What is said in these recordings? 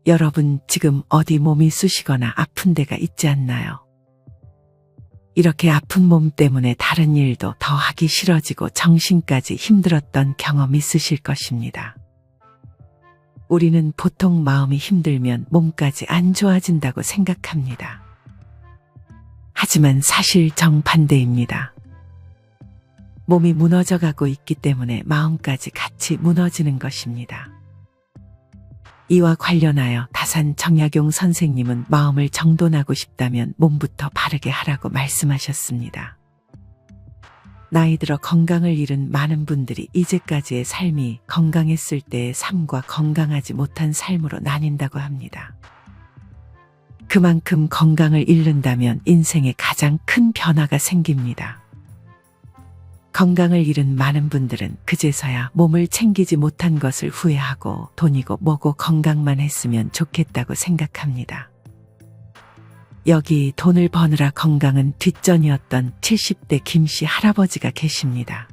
여러분 지금 어디 몸이 쑤시거나 아픈 데가 있지 않나요? 이렇게 아픈 몸 때문에 다른 일도 더 하기 싫어지고 정신까지 힘들었던 경험 있으실 것입니다. 우리는 보통 마음이 힘들면 몸까지 안 좋아진다고 생각합니다. 하지만 사실 정반대입니다. 몸이 무너져가고 있기 때문에 마음까지 같이 무너지는 것입니다. 이와 관련하여 다산 정약용 선생님은 마음을 정돈하고 싶다면 몸부터 바르게 하라고 말씀하셨습니다. 나이 들어 건강을 잃은 많은 분들이 이제까지의 삶이 건강했을 때의 삶과 건강하지 못한 삶으로 나뉜다고 합니다. 그만큼 건강을 잃는다면 인생에 가장 큰 변화가 생깁니다. 건강을 잃은 많은 분들은 그제서야 몸을 챙기지 못한 것을 후회하고 돈이고 뭐고 건강만 했으면 좋겠다고 생각합니다. 여기 돈을 버느라 건강은 뒷전이었던 70대 김씨 할아버지가 계십니다.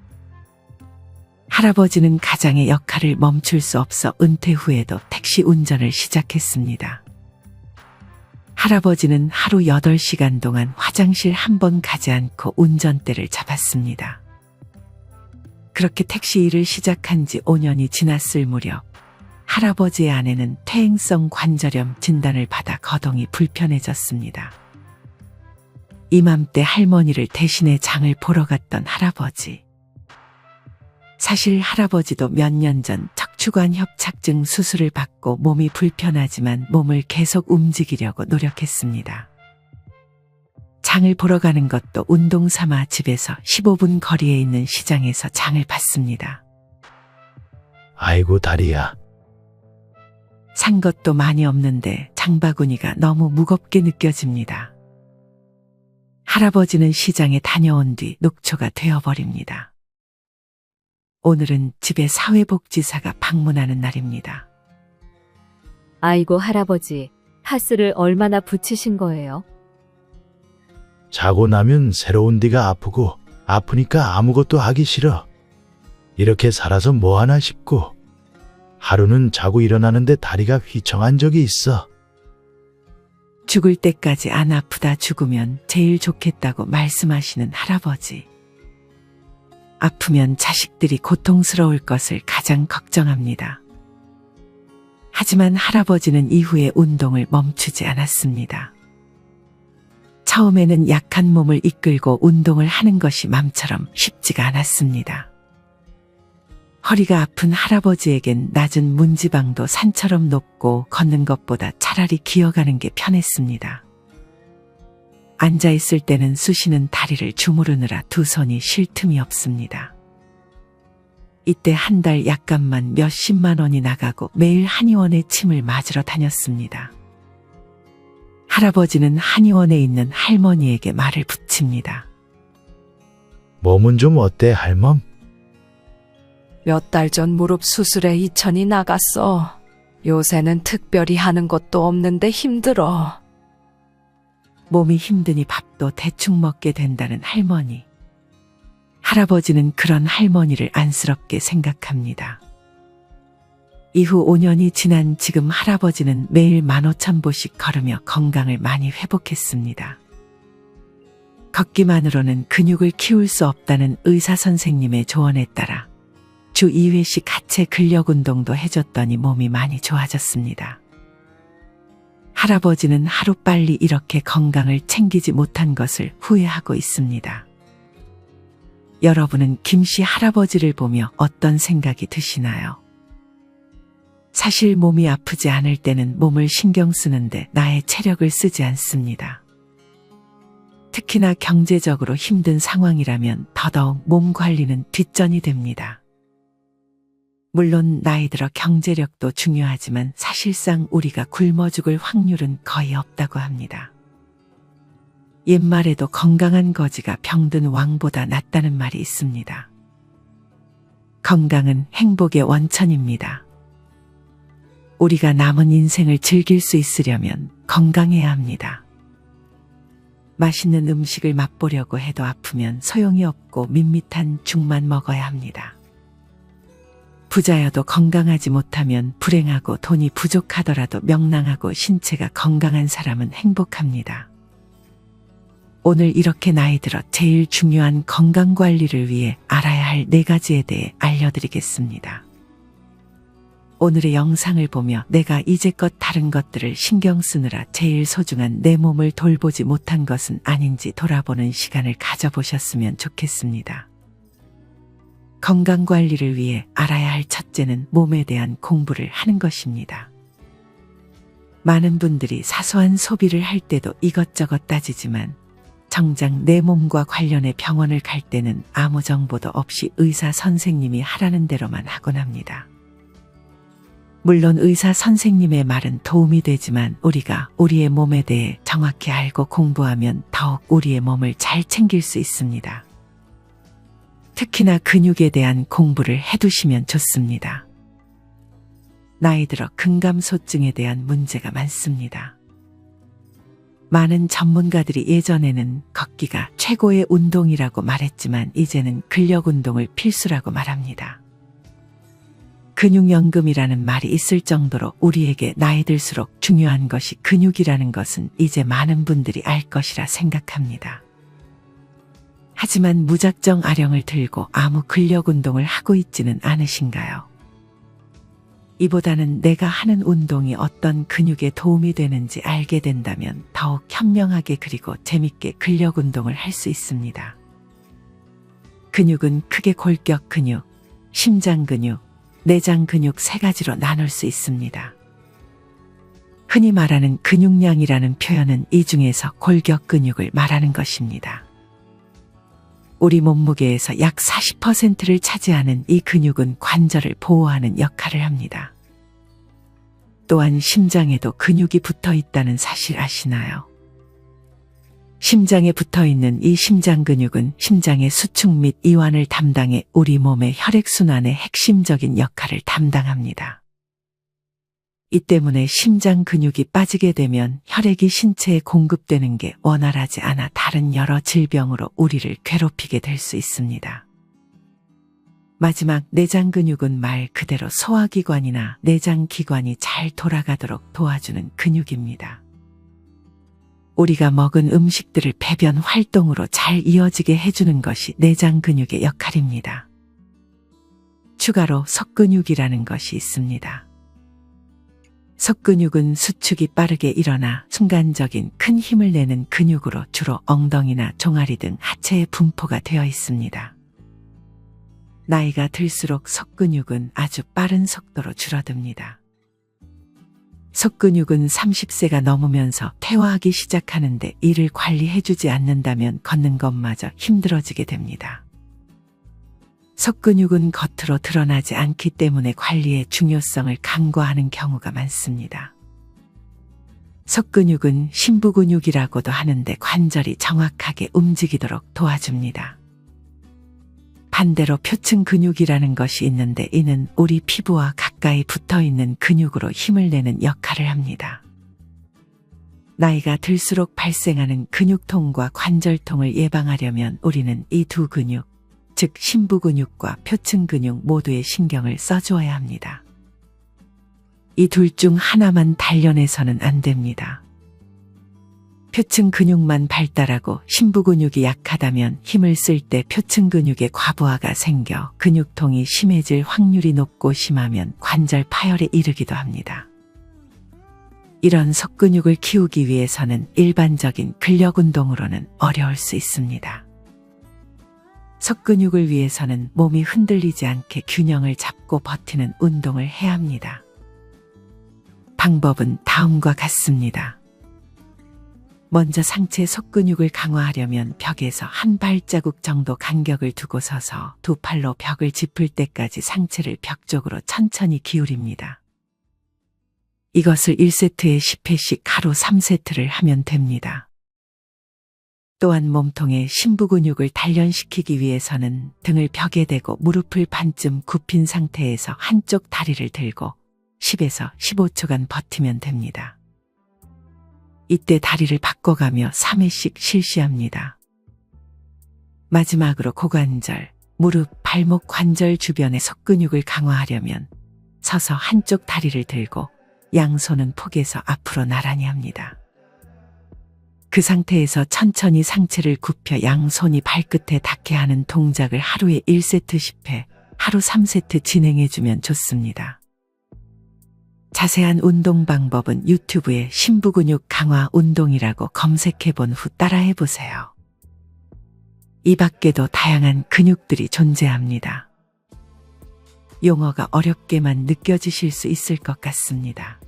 할아버지는 가장의 역할을 멈출 수 없어 은퇴 후에도 택시 운전을 시작했습니다. 할아버지는 하루 8시간 동안 화장실 한 번 가지 않고 운전대를 잡았습니다. 그렇게 택시 일을 시작한 지 5년이 지났을 무렵 할아버지의 아내는 퇴행성 관절염 진단을 받아 거동이 불편해졌습니다. 이맘때 할머니를 대신해 장을 보러 갔던 할아버지. 사실 할아버지도 몇 년 전 척추관 협착증 수술을 받고 몸이 불편하지만 몸을 계속 움직이려고 노력했습니다. 장을 보러 가는 것도 운동 삼아 집에서 15분 거리에 있는 시장에서 장을 봤습니다. 아이고 다리야. 산 것도 많이 없는데 장바구니가 너무 무겁게 느껴집니다. 할아버지는 시장에 다녀온 뒤 녹초가 되어버립니다. 오늘은 집에 사회복지사가 방문하는 날입니다. 아이고 할아버지, 파스를 얼마나 붙이신 거예요? 자고 나면 새로운 데가 아프고 아프니까 아무것도 하기 싫어. 이렇게 살아서 뭐하나 싶고 하루는 자고 일어나는데 다리가 휘청한 적이 있어. 죽을 때까지 안 아프다 죽으면 제일 좋겠다고 말씀하시는 할아버지. 아프면 자식들이 고통스러울 것을 가장 걱정합니다. 하지만 할아버지는 이후에 운동을 멈추지 않았습니다. 처음에는 약한 몸을 이끌고 운동을 하는 것이 맘처럼 쉽지가 않았습니다. 허리가 아픈 할아버지에겐 낮은 문지방도 산처럼 높고 걷는 것보다 차라리 기어가는 게 편했습니다. 앉아있을 때는 쑤시는 다리를 주무르느라 두 손이 쉴 틈이 없습니다. 이때 한 달 약값만 몇십만 원이 나가고 매일 한의원에 침을 맞으러 다녔습니다. 할아버지는 한의원에 있는 할머니에게 말을 붙입니다. 몸은 좀 어때 할멈? 몇 달 전 무릎 수술에 2천이 나갔어. 요새는 특별히 하는 것도 없는데 힘들어. 몸이 힘드니 밥도 대충 먹게 된다는 할머니. 할아버지는 그런 할머니를 안쓰럽게 생각합니다. 이후 5년이 지난 지금 할아버지는 매일 15,000보씩 걸으며 건강을 많이 회복했습니다. 걷기만으로는 근육을 키울 수 없다는 의사 선생님의 조언에 따라 주 2회씩 하체 근력 운동도 해줬더니 몸이 많이 좋아졌습니다. 할아버지는 하루빨리 이렇게 건강을 챙기지 못한 것을 후회하고 있습니다. 여러분은 김씨 할아버지를 보며 어떤 생각이 드시나요? 사실 몸이 아프지 않을 때는 몸을 신경 쓰는데 나의 체력을 쓰지 않습니다. 특히나 경제적으로 힘든 상황이라면 더더욱 몸 관리는 뒷전이 됩니다. 물론 나이 들어 경제력도 중요하지만 사실상 우리가 굶어 죽을 확률은 거의 없다고 합니다. 옛말에도 건강한 거지가 병든 왕보다 낫다는 말이 있습니다. 건강은 행복의 원천입니다. 우리가 남은 인생을 즐길 수 있으려면 건강해야 합니다. 맛있는 음식을 맛보려고 해도 아프면 소용이 없고 밋밋한 죽만 먹어야 합니다. 부자여도 건강하지 못하면 불행하고 돈이 부족하더라도 명랑하고 신체가 건강한 사람은 행복합니다. 오늘 이렇게 나이 들어 제일 중요한 건강 관리를 위해 알아야 할 4가지에 대해 알려드리겠습니다. 오늘의 영상을 보며 내가 이제껏 다른 것들을 신경 쓰느라 제일 소중한 내 몸을 돌보지 못한 것은 아닌지 돌아보는 시간을 가져보셨으면 좋겠습니다. 건강 관리를 위해 알아야 할 첫째는 몸에 대한 공부를 하는 것입니다. 많은 분들이 사소한 소비를 할 때도 이것저것 따지지만 정작 내 몸과 관련해 병원을 갈 때는 아무 정보도 없이 의사 선생님이 하라는 대로만 하곤 합니다. 물론 의사 선생님의 말은 도움이 되지만 우리가 우리의 몸에 대해 정확히 알고 공부하면 더욱 우리의 몸을 잘 챙길 수 있습니다. 특히나 근육에 대한 공부를 해두시면 좋습니다. 나이 들어 근감소증에 대한 문제가 많습니다. 많은 전문가들이 예전에는 걷기가 최고의 운동이라고 말했지만 이제는 근력 운동을 필수라고 말합니다. 근육연금이라는 말이 있을 정도로 우리에게 나이 들수록 중요한 것이 근육이라는 것은 이제 많은 분들이 알 것이라 생각합니다. 하지만 무작정 아령을 들고 아무 근력 운동을 하고 있지는 않으신가요? 이보다는 내가 하는 운동이 어떤 근육에 도움이 되는지 알게 된다면 더욱 현명하게 그리고 재밌게 근력 운동을 할 수 있습니다. 근육은 크게 골격 근육, 심장 근육, 내장 근육 3가지로 나눌 수 있습니다. 흔히 말하는 근육량이라는 표현은 이 중에서 골격 근육을 말하는 것입니다. 우리 몸무게에서 약 40%를 차지하는 이 근육은 관절을 보호하는 역할을 합니다. 또한 심장에도 근육이 붙어 있다는 사실 아시나요? 심장에 붙어 있는 이 심장 근육은 심장의 수축 및 이완을 담당해 우리 몸의 혈액순환의 핵심적인 역할을 담당합니다. 이 때문에 심장 근육이 빠지게 되면 혈액이 신체에 공급되는 게 원활하지 않아 다른 여러 질병으로 우리를 괴롭히게 될 수 있습니다. 마지막 내장 근육은 말 그대로 소화기관이나 내장기관이 잘 돌아가도록 도와주는 근육입니다. 우리가 먹은 음식들을 배변 활동으로 잘 이어지게 해주는 것이 내장 근육의 역할입니다. 추가로 속근육이라는 것이 있습니다. 속근육은 수축이 빠르게 일어나 순간적인 큰 힘을 내는 근육으로 주로 엉덩이나 종아리 등 하체에 분포가 되어 있습니다. 나이가 들수록 속근육은 아주 빠른 속도로 줄어듭니다. 속근육은 30세가 넘으면서 퇴화하기 시작하는데 이를 관리해주지 않는다면 걷는 것마저 힘들어지게 됩니다. 속근육은 겉으로 드러나지 않기 때문에 관리의 중요성을 간과하는 경우가 많습니다. 속근육은 심부근육이라고도 하는데 관절이 정확하게 움직이도록 도와줍니다. 반대로 표층 근육이라는 것이 있는데 이는 우리 피부와 가까이 붙어있는 근육으로 힘을 내는 역할을 합니다. 나이가 들수록 발생하는 근육통과 관절통을 예방하려면 우리는 이 두 근육, 즉 심부근육과 표층 근육 모두에 신경을 써주어야 합니다. 이 둘 중 하나만 단련해서는 안 됩니다. 표층 근육만 발달하고 심부 근육이 약하다면 힘을 쓸 때 표층 근육에 과부하가 생겨 근육통이 심해질 확률이 높고 심하면 관절 파열에 이르기도 합니다. 이런 속근육을 키우기 위해서는 일반적인 근력 운동으로는 어려울 수 있습니다. 속근육을 위해서는 몸이 흔들리지 않게 균형을 잡고 버티는 운동을 해야 합니다. 방법은 다음과 같습니다. 먼저 상체 속근육을 강화하려면 벽에서 한 발자국 정도 간격을 두고 서서 두 팔로 벽을 짚을 때까지 상체를 벽 쪽으로 천천히 기울입니다. 이것을 1세트에 10회씩 하루 3세트를 하면 됩니다. 또한 몸통의 심부 근육을 단련시키기 위해서는 등을 벽에 대고 무릎을 반쯤 굽힌 상태에서 한쪽 다리를 들고 10에서 15초간 버티면 됩니다. 이때 다리를 바꿔가며 3회씩 실시합니다. 마지막으로 고관절, 무릎, 발 발목 관절 주변의 속근육을 강화하려면 서서 한쪽 다리를 들고 양손은 폭에서 앞으로 나란히 합니다. 그 상태에서 천천히 상체를 굽혀 양손이 발끝에 닿게 하는 동작을 하루에 1세트 10회, 하루 3세트 진행해주면 좋습니다. 자세한 운동 방법은 유튜브에 심부근육 강화 운동이라고 검색해본 후 따라해보세요. 이 밖에도 다양한 근육들이 존재합니다. 용어가 어렵게만 느껴지실 수 있을 것 같습니다.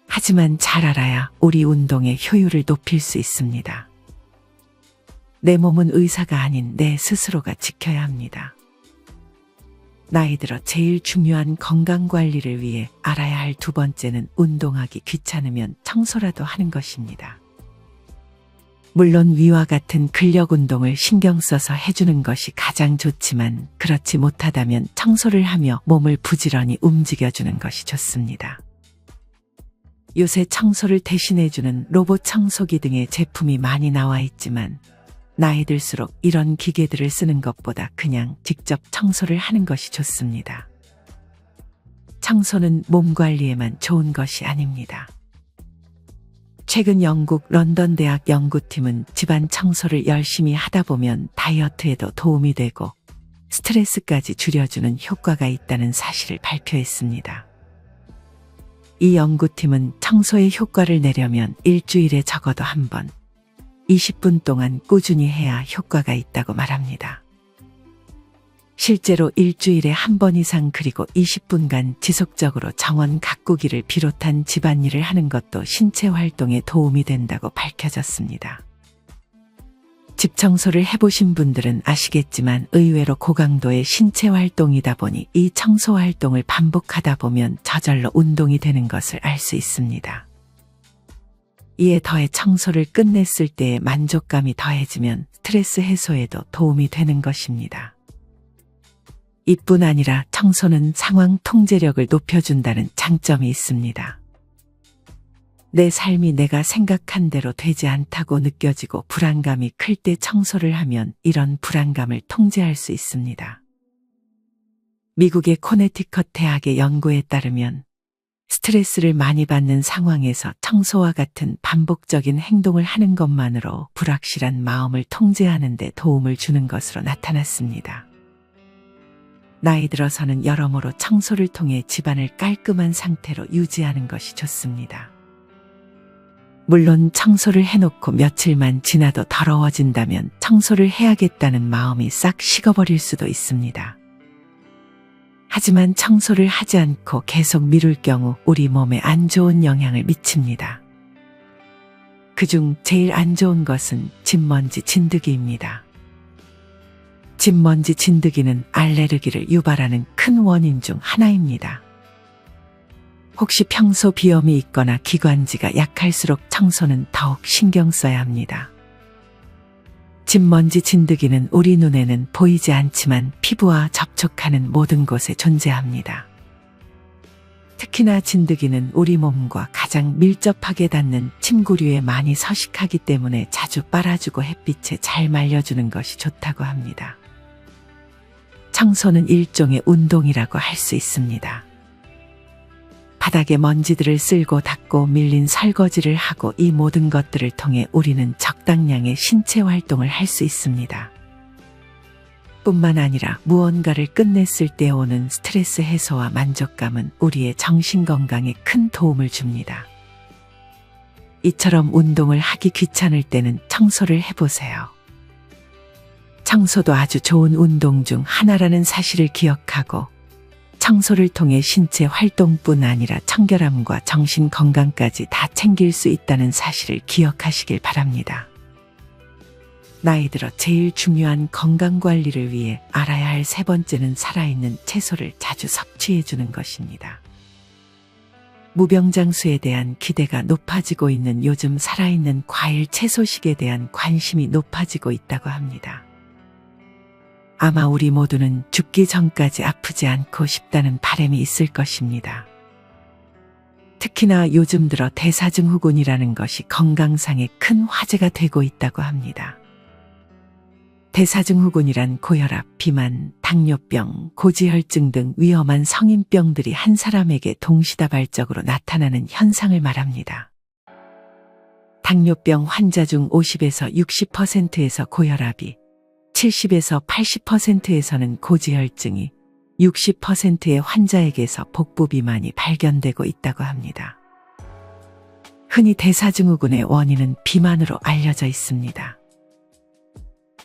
하지만 잘 알아야 우리 운동의 효율을 높일 수 있습니다. 내 몸은 의사가 아닌 내 스스로가 지켜야 합니다. 나이 들어 제일 중요한 건강관리를 위해 알아야 할 두 번째는 운동하기 귀찮으면 청소라도 하는 것입니다. 물론 위와 같은 근력 운동을 신경 써서 해주는 것이 가장 좋지만 그렇지 못하다면 청소를 하며 몸을 부지런히 움직여주는 것이 좋습니다. 요새 청소를 대신해주는 로봇 청소기 등의 제품이 많이 나와 있지만 나이 들수록 이런 기계들을 쓰는 것보다 그냥 직접 청소를 하는 것이 좋습니다. 청소는 몸 관리에만 좋은 것이 아닙니다. 최근 영국 런던 대학 연구팀은 집안 청소를 열심히 하다 보면 다이어트에도 도움이 되고 스트레스까지 줄여주는 효과가 있다는 사실을 발표했습니다. 이 연구팀은 청소의 효과를 내려면 일주일에 적어도 한 번, 20분 동안 꾸준히 해야 효과가 있다고 말합니다. 실제로 일주일에 한 번 이상 그리고 20분간 지속적으로 정원 가꾸기를 비롯한 집안일을 하는 것도 신체 활동에 도움이 된다고 밝혀졌습니다. 집 청소를 해보신 분들은 아시겠지만 의외로 고강도의 신체 활동이다 보니 이 청소 활동을 반복하다 보면 저절로 운동이 되는 것을 알 수 있습니다. 이에 더해 청소를 끝냈을 때의 만족감이 더해지면 스트레스 해소에도 도움이 되는 것입니다. 이뿐 아니라 청소는 상황 통제력을 높여준다는 장점이 있습니다. 내 삶이 내가 생각한 대로 되지 않다고 느껴지고 불안감이 클 때 청소를 하면 이런 불안감을 통제할 수 있습니다. 미국의 코네티컷 대학의 연구에 따르면 스트레스를 많이 받는 상황에서 청소와 같은 반복적인 행동을 하는 것만으로 불확실한 마음을 통제하는 데 도움을 주는 것으로 나타났습니다. 나이 들어서는 여러모로 청소를 통해 집안을 깔끔한 상태로 유지하는 것이 좋습니다. 물론 청소를 해놓고 며칠만 지나도 더러워진다면 청소를 해야겠다는 마음이 싹 식어버릴 수도 있습니다. 하지만 청소를 하지 않고 계속 미룰 경우 우리 몸에 안 좋은 영향을 미칩니다. 그중 제일 안 좋은 것은 집먼지 진드기입니다. 집먼지 진드기는 알레르기를 유발하는 큰 원인 중 하나입니다. 혹시 평소 비염이 있거나 기관지가 약할수록 청소는 더욱 신경 써야 합니다. 집먼지 진드기는 우리 눈에는 보이지 않지만 피부와 접촉하는 모든 곳에 존재합니다. 특히나 진드기는 우리 몸과 가장 밀접하게 닿는 침구류에 많이 서식하기 때문에 자주 빨아주고 햇빛에 잘 말려주는 것이 좋다고 합니다. 청소는 일종의 운동이라고 할 수 있습니다. 바닥에 먼지들을 쓸고 닦고 밀린 설거지를 하고 이 모든 것들을 통해 우리는 적당량의 신체 활동을 할 수 있습니다. 뿐만 아니라 무언가를 끝냈을 때 오는 스트레스 해소와 만족감은 우리의 정신 건강에 큰 도움을 줍니다. 이처럼 운동을 하기 귀찮을 때는 청소를 해보세요. 청소도 아주 좋은 운동 중 하나라는 사실을 기억하고 청소를 통해 신체 활동뿐 아니라 청결함과 정신 건강까지 다 챙길 수 있다는 사실을 기억하시길 바랍니다. 나이 들어 제일 중요한 건강관리를 위해 알아야 할 세 번째는 살아있는 채소를 자주 섭취해주는 것입니다. 무병장수에 대한 기대가 높아지고 있는 요즘 살아있는 과일 채소식에 대한 관심이 높아지고 있다고 합니다. 아마 우리 모두는 죽기 전까지 아프지 않고 싶다는 바람이 있을 것입니다. 특히나 요즘 들어 대사증후군이라는 것이 건강상에 큰 화제가 되고 있다고 합니다. 대사증후군이란 고혈압, 비만, 당뇨병, 고지혈증 등 위험한 성인병들이 한 사람에게 동시다발적으로 나타나는 현상을 말합니다. 당뇨병 환자 중 50에서 60%에서 고혈압이, 70에서 80%에서는 고지혈증이, 60%의 환자에게서 복부 비만이 발견되고 있다고 합니다. 흔히 대사증후군의 원인은 비만으로 알려져 있습니다.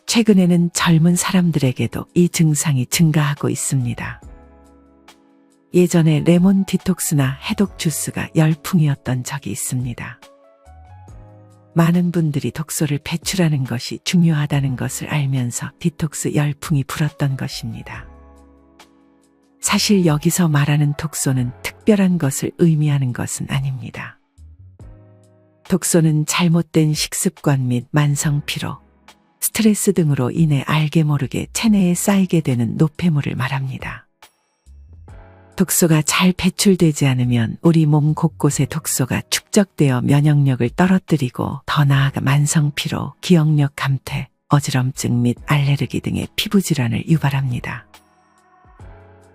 최근에는 젊은 사람들에게도 이 증상이 증가하고 있습니다. 예전에 레몬 디톡스나 해독 주스가 열풍이었던 적이 있습니다. 많은 분들이 독소를 배출하는 것이 중요하다는 것을 알면서 디톡스 열풍이 불었던 것입니다. 사실 여기서 말하는 독소는 특별한 것을 의미하는 것은 아닙니다. 독소는 잘못된 식습관 및 만성 피로, 스트레스 등으로 인해 알게 모르게 체내에 쌓이게 되는 노폐물을 말합니다. 독소가 잘 배출되지 않으면 우리 몸 곳곳에 독소가 축적되어 면역력을 떨어뜨리고 더 나아가 만성 피로, 기억력 감퇴, 어지럼증 및 알레르기 등의 피부 질환을 유발합니다.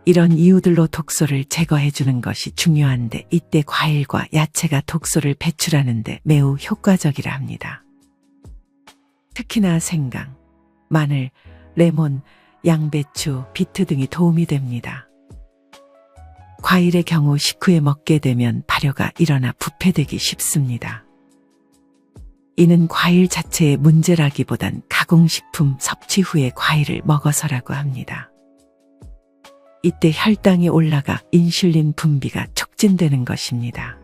이런 이유들로 독소를 제거해 주는 것이 중요한데 이때 과일과 야채가 독소를 배출하는데 매우 효과적이라 합니다. 특히나 생강, 마늘, 레몬, 양배추, 비트 등이 도움이 됩니다. 과일의 경우 식후에 먹게 되면 발효가 일어나 부패되기 쉽습니다. 이는 과일 자체의 문제라기보단 가공식품 섭취 후에 과일을 먹어서라고 합니다. 이때 혈당이 올라가 인슐린 분비가 촉진되는 것입니다.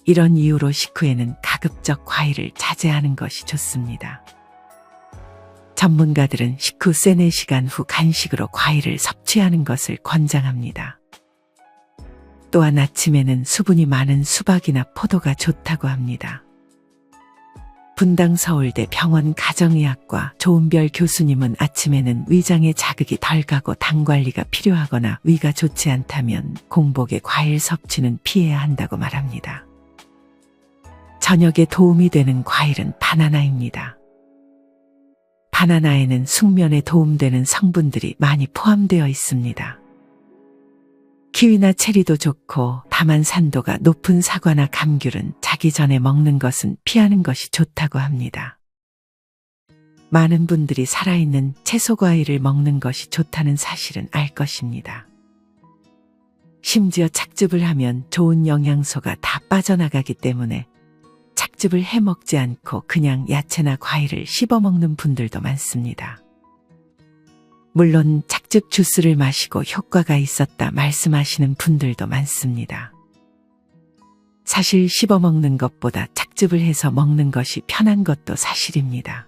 이런 이유로 식후에는 가급적 과일을 자제하는 것이 좋습니다. 전문가들은 식후 3-4시간 후 간식으로 과일을 섭취하는 것을 권장합니다. 또한 아침에는 수분이 많은 수박이나 포도가 좋다고 합니다. 분당 서울대 병원 가정의학과 조은별 교수님은 아침에는 위장에 자극이 덜 가고 당 관리가 필요하거나 위가 좋지 않다면 공복에 과일 섭취는 피해야 한다고 말합니다. 저녁에 도움이 되는 과일은 바나나입니다. 바나나에는 숙면에 도움되는 성분들이 많이 포함되어 있습니다. 키위나 체리도 좋고 다만 산도가 높은 사과나 감귤은 자기 전에 먹는 것은 피하는 것이 좋다고 합니다. 많은 분들이 살아있는 채소 과일을 먹는 것이 좋다는 사실은 알 것입니다. 심지어 착즙을 하면 좋은 영양소가 다 빠져나가기 때문에 착즙을 해 먹지 않고 그냥 야채나 과일을 씹어 먹는 분들도 많습니다. 물론 착즙 주스를 마시고 효과가 있었다 말씀하시는 분들도 많습니다. 사실 씹어 먹는 것보다 착즙을 해서 먹는 것이 편한 것도 사실입니다.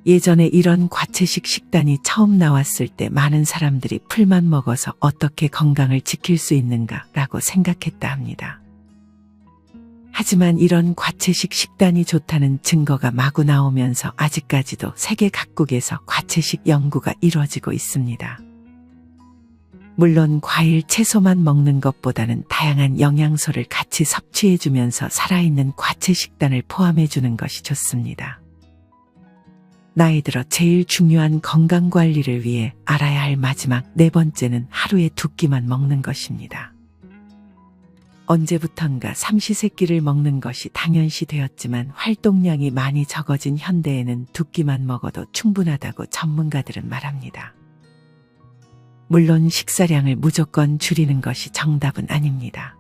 예전에 이런 과채식 식단이 처음 나왔을 때 많은 사람들이 풀만 먹어서 어떻게 건강을 지킬 수 있는가라고 생각했다 합니다. 하지만 이런 과채식 식단이 좋다는 증거가 마구 나오면서 아직까지도 세계 각국에서 과채식 연구가 이루어지고 있습니다. 물론 과일, 채소만 먹는 것보다는 다양한 영양소를 같이 섭취해주면서 살아있는 과채 식단을 포함해주는 것이 좋습니다. 나이 들어 제일 중요한 건강관리를 위해 알아야 할 마지막 4번째는 하루에 2끼만 먹는 것입니다. 언제부턴가 삼시세끼를 먹는 것이 당연시 되었지만 활동량이 많이 적어진 현대에는 2끼만 먹어도 충분하다고 전문가들은 말합니다. 물론 식사량을 무조건 줄이는 것이 정답은 아닙니다.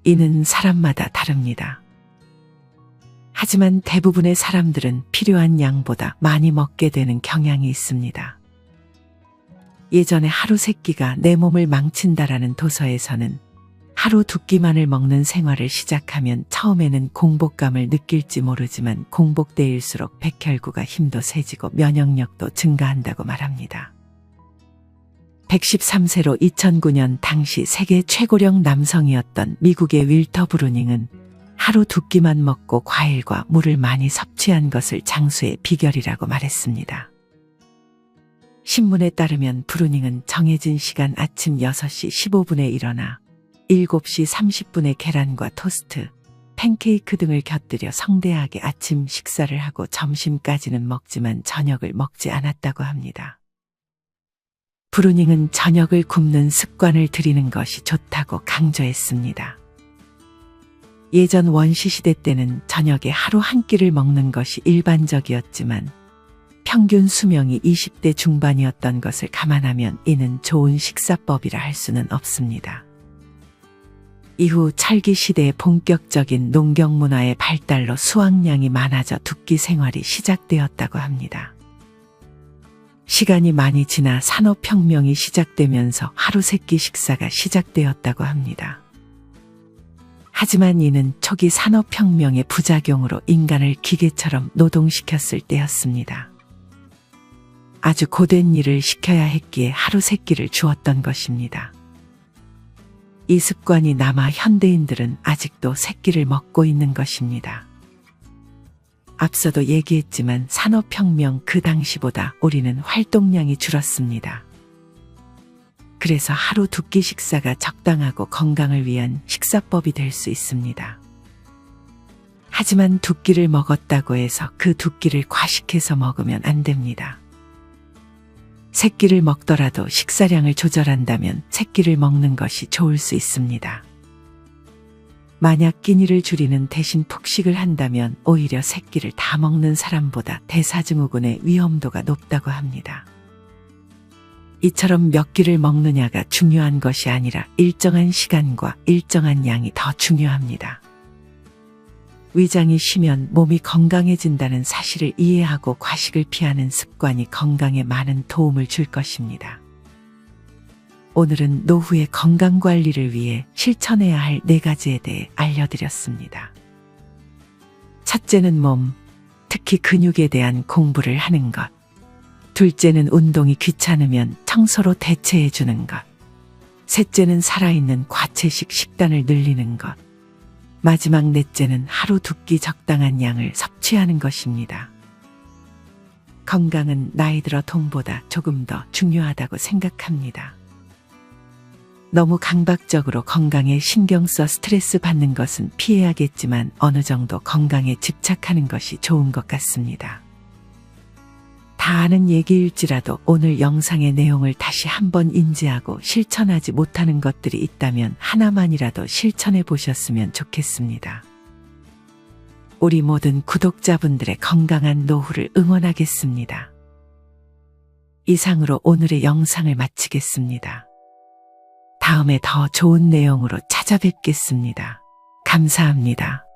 이는 사람마다 다릅니다. 하지만 대부분의 사람들은 필요한 양보다 많이 먹게 되는 경향이 있습니다. 예전에 하루 3끼가 내 몸을 망친다라는 도서에서는 하루 2끼만을 먹는 생활을 시작하면 처음에는 공복감을 느낄지 모르지만 공복때일수록 백혈구가 힘도 세지고 면역력도 증가한다고 말합니다. 113세로 2009년 당시 세계 최고령 남성이었던 미국의 윌터 브루닝은 하루 2끼만 먹고 과일과 물을 많이 섭취한 것을 장수의 비결이라고 말했습니다. 신문에 따르면 브루닝은 정해진 시간 아침 6시 15분에 일어나 7시 30분에 계란과 토스트, 팬케이크 등을 곁들여 성대하게 아침 식사를 하고 점심까지는 먹지만 저녁을 먹지 않았다고 합니다. 브루닝은 저녁을 굶는 습관을 들이는 것이 좋다고 강조했습니다. 예전 원시시대 때는 저녁에 하루 한 끼를 먹는 것이 일반적이었지만 평균 수명이 20대 중반이었던 것을 감안하면 이는 좋은 식사법이라 할 수는 없습니다. 이후 철기 시대의 본격적인 농경 문화의 발달로 수확량이 많아져 두끼 생활이 시작되었다고 합니다. 시간이 많이 지나 산업혁명이 시작되면서 하루 3끼 식사가 시작되었다고 합니다. 하지만 이는 초기 산업혁명의 부작용으로 인간을 기계처럼 노동시켰을 때였습니다. 아주 고된 일을 시켜야 했기에 하루 3끼를 주었던 것입니다. 이 습관이 남아 현대인들은 아직도 3끼를 먹고 있는 것입니다. 앞서도 얘기했지만 산업혁명 그 당시보다 우리는 활동량이 줄었습니다. 그래서 하루 2끼 식사가 적당하고 건강을 위한 식사법이 될 수 있습니다. 하지만 2끼를 먹었다고 해서 그 2끼를 과식해서 먹으면 안 됩니다. 3끼를 먹더라도 식사량을 조절한다면 3끼를 먹는 것이 좋을 수 있습니다. 만약 끼니를 줄이는 대신 폭식을 한다면 오히려 3끼를 다 먹는 사람보다 대사증후군의 위험도가 높다고 합니다. 이처럼 몇 끼를 먹느냐가 중요한 것이 아니라 일정한 시간과 일정한 양이 더 중요합니다. 위장이 쉬면 몸이 건강해진다는 사실을 이해하고 과식을 피하는 습관이 건강에 많은 도움을 줄 것입니다. 오늘은 노후의 건강관리를 위해 실천해야 할 4가지에 대해 알려드렸습니다. 첫째는 몸, 특히 근육에 대한 공부를 하는 것. 둘째는 운동이 귀찮으면 청소로 대체해 주는 것. 셋째는 살아있는 과채식 식단을 늘리는 것. 마지막 넷째는 하루 2끼 적당한 양을 섭취하는 것입니다. 건강은 나이 들어 돈보다 조금 더 중요하다고 생각합니다. 너무 강박적으로 건강에 신경 써 스트레스 받는 것은 피해야겠지만 어느 정도 건강에 집착하는 것이 좋은 것 같습니다. 다 아는 얘기일지라도 오늘 영상의 내용을 다시 한번 인지하고 실천하지 못하는 것들이 있다면 하나만이라도 실천해 보셨으면 좋겠습니다. 우리 모든 구독자분들의 건강한 노후를 응원하겠습니다. 이상으로 오늘의 영상을 마치겠습니다. 다음에 더 좋은 내용으로 찾아뵙겠습니다. 감사합니다.